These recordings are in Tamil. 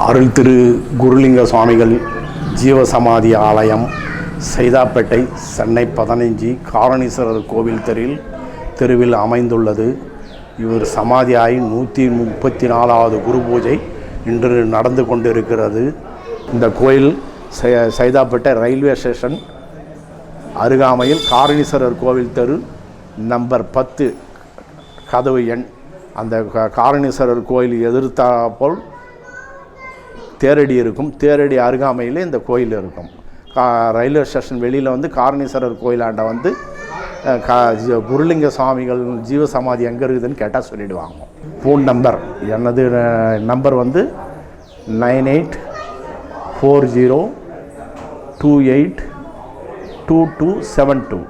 அருள் திரு குருலிங்க சுவாமிகள் ஜீவசமாதி ஆலயம் சைதாப்பேட்டை சென்னை 15 காரணீஸ்வரர் கோவில் தெருவில் அமைந்துள்ளது. இவர் சமாதியாகி 134வது குரு பூஜை இன்று நடந்து கொண்டிருக்கிறது. இந்த கோயில் சைதாப்பேட்டை ரயில்வே ஸ்டேஷன் அருகாமையில் காரணீஸ்வரர் கோவில் தெரு நம்பர் 10 கதவு எண். அந்த காரணீஸ்வரர் கோயில் எதிர்த்தாப்போல் தேரடி இருக்கும். தேரடி அருகாமையில் இந்த கோயில் இருக்கும். ரயில்வே ஸ்டேஷன் வெளியில் வந்து காரணீஸ்வரர் கோயிலாண்ட வந்து குருலிங்க சுவாமிகள் ஜீவசமாதி எங்கே இருக்குதுன்னு கேட்டால் சொல்லிவிடுவாங்க. ஃபோன் நம்பர் எனது நம்பர் வந்து 9840282272.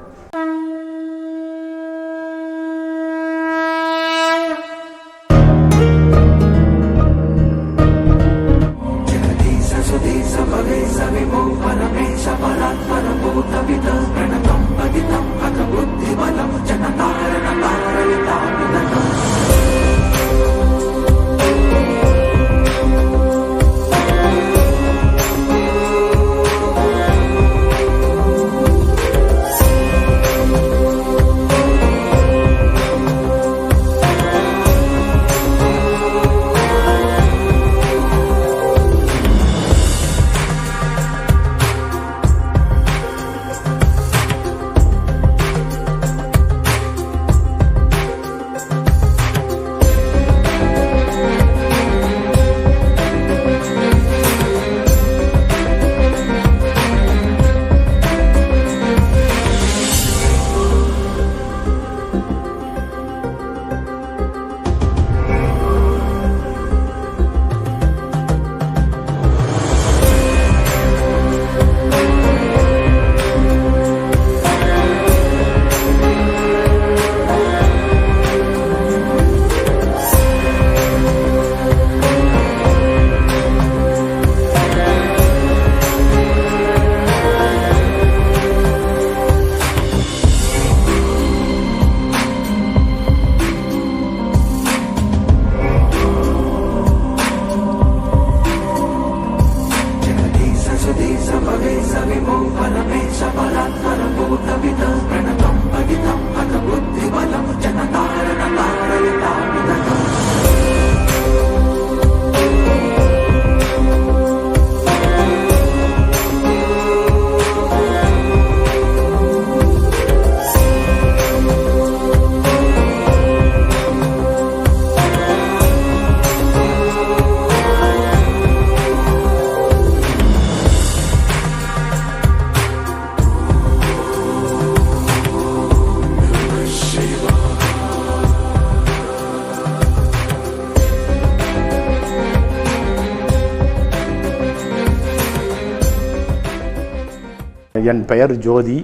என் பெயர் ஜோதி.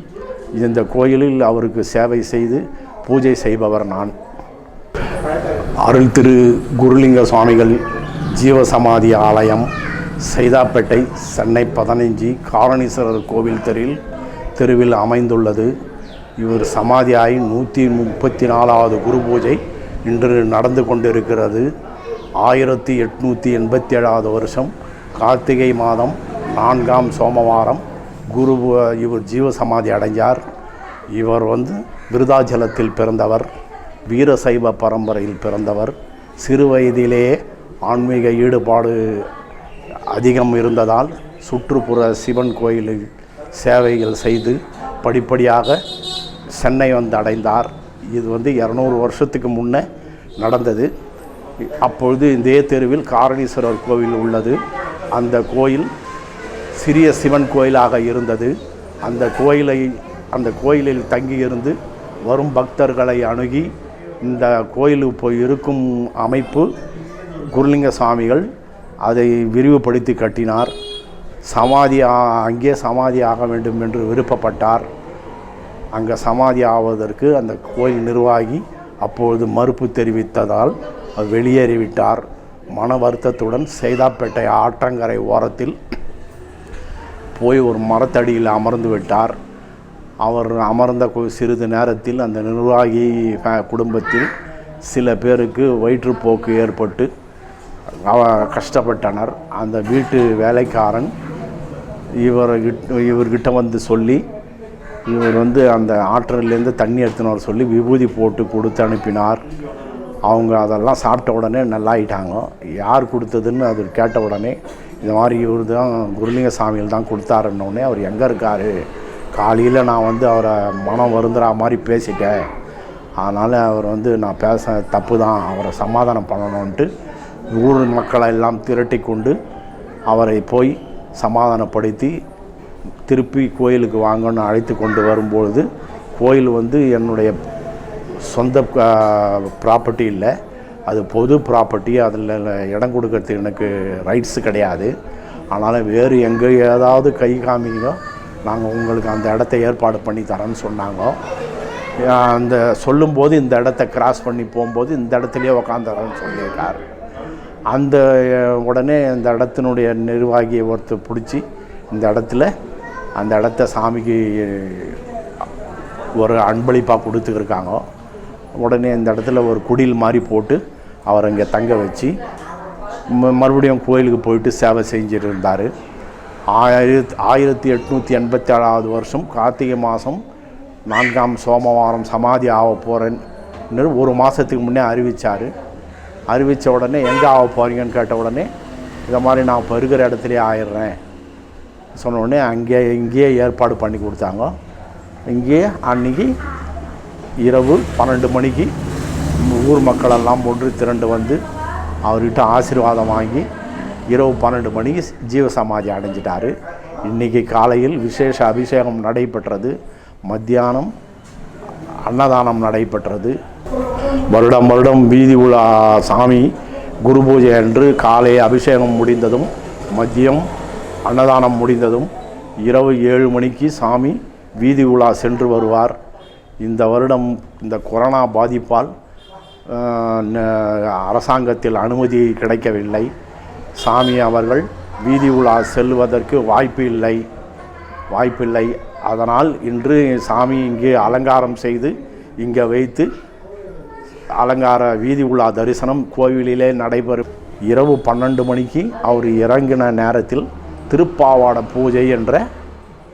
இந்த கோயிலில் அவருக்கு சேவை செய்து பூஜை செய்பவர் நான். அருள் திரு குருலிங்க சுவாமிகள் ஜீவசமாதி ஆலயம் சைதாப்பேட்டை சென்னை 15 காரணீஸ்வரர் கோவில் தெருவில் அமைந்துள்ளது. இவர் சமாதியாகி 134வது குரு பூஜை இன்று நடந்து கொண்டிருக்கிறது. 1887வது வருஷம் கார்த்திகை மாதம் 4ஆம் சோமவாரம் இவர் ஜீவசமாதி அடைஞ்சார். இவர் வந்து விருதாச்சலத்தில் பிறந்தவர். வீரசைவ பரம்பரையில் பிறந்தவர். சிறு வயதிலேயே ஆன்மீக ஈடுபாடு அதிகம் இருந்ததால் சுற்றுப்புற சிவன் கோயிலில் சேவைகள் செய்து படிப்படியாக சென்னை வந்து அடைந்தார். இது வந்து 200 வருஷத்துக்கு முன்னே நடந்தது. அப்பொழுது இதே தெருவில் காரணீஸ்வரர் கோவில் உள்ளது. அந்த கோயில் சிறிய சிவன் கோயிலாக இருந்தது. அந்த கோயிலில் தங்கியிருந்து வரும் பக்தர்களை அணுகி இந்த கோயிலுக்கு போய் இருக்கும் அமைப்பு குருலிங்க சுவாமிகள் அதை விரிவுபடுத்தி கட்டினார். அங்கே சமாதி ஆக வேண்டும் என்று விருப்பப்பட்டார். அங்கே சமாதி ஆவதற்கு அந்த கோயில் நிர்வாகி அப்பொழுது மறுப்பு தெரிவித்ததால் வெளியேறிவிட்டார். மன வருத்தத்துடன் சைதாப்பேட்டை ஆற்றங்கரை ஓரத்தில் போய் ஒரு மரத்தடியில் அமர்ந்து விட்டார். அவர் அமர்ந்த சிறிது நேரத்தில் அந்த நிர்வாகி குடும்பத்தில் சில பேருக்கு வயிற்றுப்போக்கு ஏற்பட்டு கஷ்டப்பட்டனர். அந்த வீட்டு வேலைக்காரன் இவர்கிட்ட வந்து சொல்லி, இவர் வந்து அந்த ஆற்றல்லேருந்து தண்ணி எடுத்துன்னு வர சொல்லி விபூதி போட்டு கொடுத்து அனுப்பினார். அவங்க அதெல்லாம் சாப்பிட்ட உடனே நல்லாயிட்டாங்க. யார் கொடுத்ததுன்னு அது கேட்ட உடனே இந்த மாதிரி இவர் தான் குருலிங்க சாமிகள் தான் கொடுத்தாருன்னொடனே, அவர் எங்கே இருக்கார், காலையில் நான் வந்து அவரை மனம் வருந்துற மாதிரி பேசிட்டேன், அதனால் அவர் வந்து நான் பேச தப்பு தான், அவரை சமாதானம் பண்ணணுன்ட்டு ஊர் மக்களை எல்லாம் திரட்டி கொண்டு அவரை போய் சமாதானப்படுத்தி திருப்பி கோயிலுக்கு வாங்கன்னு அழைத்து கொண்டு வரும்பொழுது, கோயில் வந்து என்னுடைய சொந்த ப்ராப்பர்ட்டி இல்லை, அது பொது ப்ராப்பர்ட்டி, அதில் இடம் கொடுக்கறதுக்கு எனக்கு ரைட்ஸு கிடையாது, அதனால் வேறு எங்கே ஏதாவது கை காமிங்க, நாங்கள் உங்களுக்கு அந்த இடத்த ஏற்பாடு பண்ணி தரேன்னு சொன்னாங்க. அந்த சொல்லும்போது இந்த இடத்த கிராஸ் பண்ணி போகும்போது இந்த இடத்துலையே உக்காந்துறேன்னு சொல்லியிருக்கார். அந்த உடனே இந்த இடத்தினுடைய நிர்வாகியை ஒருத்தர் பிடிச்சி இந்த இடத்துல அந்த இடத்த சாமிக்கு ஒரு அன்பளிப்பாக கொடுத்துருக்காங்க. உடனே இந்த இடத்துல ஒரு குடில் மாதிரி போட்டு அவரை இங்கே தங்க வச்சு மறுபடியும் கோயிலுக்கு போயிட்டு சேவை செஞ்சுட்டு இருந்தார். 1887 வருஷம் கார்த்திகை மாதம் 4ஆம் சோமவாரம் சமாதி ஆக போகிறேன்னு ஒரு மாதத்துக்கு முன்னே அறிவித்தார். அறிவித்த உடனே எங்கே ஆக போகிறீங்கன்னு கேட்ட உடனே இதை மாதிரி நான் இப்போ இருக்கிற இடத்துலையே ஆயிடுறேன் சொன்ன உடனே இங்கேயே ஏற்பாடு பண்ணி கொடுத்தாங்க. இங்கேயே அன்றைக்கி இரவு 12 மணிக்கு ஊர் மக்களெல்லாம் ஒன்று திரண்டு வந்து அவர்கிட்ட ஆசீர்வாதம் வாங்கி இரவு 12 மணிக்கு ஜீவசமாதி அடைஞ்சிட்டார். இன்றைக்கி காலையில் விசேஷ அபிஷேகம் நடைபெற்றது, மத்தியானம் அன்னதானம் நடைபெற்றது. வருடம் வீதி உலா சாமி குரு பூஜை அன்று காலை அபிஷேகம் முடிந்ததும் மதியம் அன்னதானம் முடிந்ததும் இரவு 7 மணிக்கு சாமி வீதி உலா சென்று வருவார். இந்த வருடம் இந்த கொரோனா பாதிப்பால் அரசாங்கத்தில் அனுமதி கிடைக்கவில்லை. சாமி அவர்கள் வீதி உலா செல்வதற்கு வாய்ப்பில்லை. அதனால் இன்று சாமி இங்கே அலங்காரம் செய்து இங்கே வைத்து அலங்கார வீதி உலா தரிசனம் கோவிலிலே நடைபெறும். இரவு 12 மணிக்கு அவர் இறங்கின நேரத்தில் திருப்பாவாட பூஜை என்ற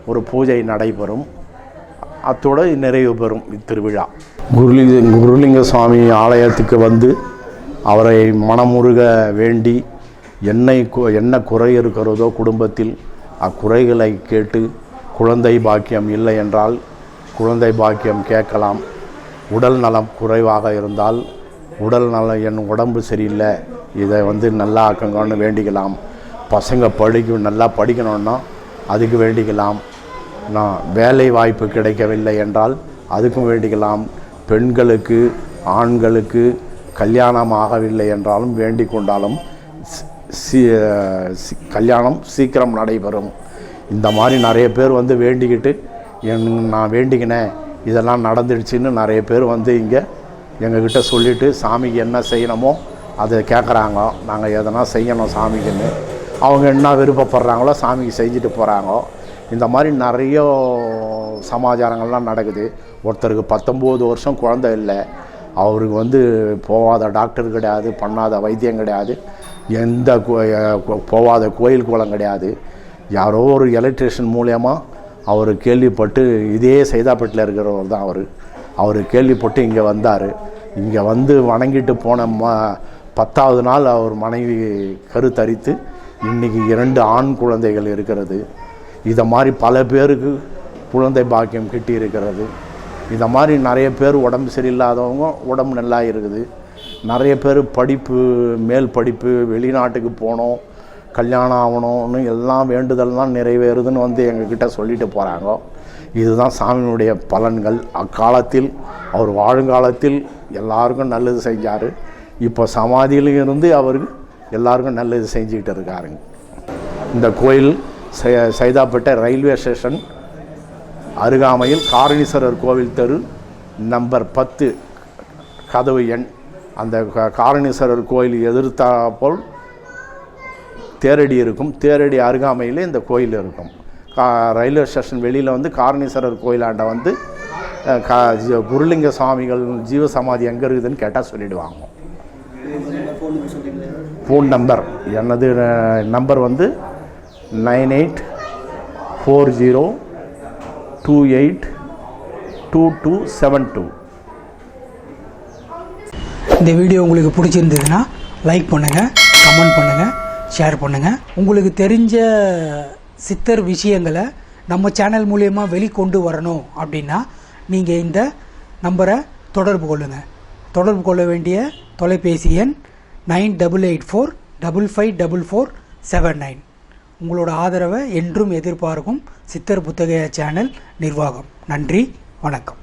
ஒரு பூஜை நடைபெறும். அத்தோடு நிறைவு பெறும் இத்திருவிழா. குருலிங்க சுவாமி ஆலயத்துக்கு வந்து அவரை மனமுருக வேண்டி என்ன குறை இருக்கிறதோ குடும்பத்தில் அக்குறைகளை கேட்டு, குழந்தை பாக்கியம் இல்லை என்றால் குழந்தை பாக்கியம் கேட்கலாம். உடல் நலம் குறைவாக இருந்தால் உடல் நலம், என் உடம்பு சரியில்லை, இதை வந்து நல்லா ஆக்குங்கன்னு வேண்டிக்கலாம். பசங்க நல்லா படிக்கணுன்னா அதுக்கு வேண்டிக்கலாம். நான் வேலை வாய்ப்பு கிடைக்கவில்லை என்றால் அதுக்கும் வேண்டிக்கலாம். பெண்களுக்கு ஆண்களுக்கு கல்யாணம் ஆகவில்லை என்றாலும் வேண்டிக் கொண்டாலும் கல்யாணம் சீக்கிரம் நடைபெறும். இந்த மாதிரி நிறைய பேர் வந்து வேண்டிக்கிட்டு நான் வேண்டிக்கினேன் இதெல்லாம் நடந்துடுச்சின்னு நிறைய பேர் வந்து இங்கே எங்ககிட்ட சொல்லிவிட்டு சாமிக்கு என்ன செய்யணுமோ அதை கேட்குறாங்க. நாங்கள் எதனா செய்யணும் சாமிக்குன்னு அவங்க என்ன விருப்பப்படுறாங்களோ சாமிக்கு செஞ்சுட்டு போகிறாங்க. இந்த மாதிரி நிறைய சமாச்சாரங்கள்லாம் நடக்குது. ஒருத்தருக்கு 19 வருஷம் குழந்தை இல்லை, அவருக்கு வந்து போகாத டாக்டர் கிடையாது, பண்ணாத வைத்தியம் கிடையாது, எந்த போகாத கோயில் குளம் கிடையாது. யாரோ ஒரு எலக்ட்ரிஷியன் மூலயமா அவர் கேள்விப்பட்டு, இதே சைதாப்பேட்டில் இருக்கிறவர் தான் அவர் கேள்விப்பட்டு இங்கே வந்தார். இங்கே வந்து வணங்கிட்டு போன 10வது நாள் அவர் மனைவி கருத்தரித்து இன்றைக்கி 2 ஆண் குழந்தைகள் இருக்கிறது. இதை மாதிரி பல பேருக்கு குழந்தை பாக்கியம் கிட்டி இருக்கிறது. இதை மாதிரி நிறைய பேர் உடம்பு சரியில்லாதவங்க உடம்பு நல்லா இருக்குது. நிறைய பேர் படிப்பு, மேல் படிப்பு, வெளிநாட்டுக்கு போகணும், கல்யாணம் ஆகணும்னு எல்லாம் வேண்டுதல்லாம் நிறைவேறுதுன்னு வந்து எங்ககிட்ட சொல்லிட்டு போகிறாங்க. இதுதான் சாமியினுடைய பலன்கள். அக்காலத்தில் அவர் வாழுங்காலத்தில் எல்லாருக்கும் நல்லது செஞ்சார். இப்போ சமாதியிலும் இருந்து அவருக்கு எல்லாருக்கும் நல்லது செஞ்சுக்கிட்டு இருக்காருங்க. இந்த கோயில் சைதாப்பேட்டை ரயில்வே ஸ்டேஷன் அருகாமையில் காரணீஸ்வரர் கோவில் தெரு நம்பர் 10 கதவு எண். அந்த காரணீஸ்வரர் கோயில் எதிர்த்தாப்போல் தேரடி இருக்கும். தேரடி அருகாமையிலே இந்த கோயில் இருக்கும். ரயில்வே ஸ்டேஷன் வெளியில் வந்து காரணீஸ்வரர் கோயிலாண்ட வந்து குருலிங்க சுவாமிகள் ஜீவசமாதி எங்கே இருக்குதுன்னு கேட்டால் சொல்லிவிடுவாங்க. ஃபோன் நம்பர் எனது நம்பர் வந்து 9840282272. இந்த வீடியோ உங்களுக்கு பிடிச்சிருந்ததுன்னா லைக் பண்ணுங்கள், கமெண்ட் பண்ணுங்கள், ஷேர் பண்ணுங்கள். உங்களுக்கு தெரிஞ்ச சித்தர் விஷயங்களை நம்ம சேனல் மூலயமா வெளிக்கொண்டு வரணும் அப்படின்னா நீங்கள் இந்த நம்பரை தொடர்பு கொள்ளுங்கள். தொடர்பு கொள்ள வேண்டிய தொலைபேசி எண் 9884554479. உங்களோட ஆதரவை என்றும் எதிர்பார்க்கும் சித்தர் புத்தகைய சேனல் நிர்வாகம். நன்றி, வணக்கம்.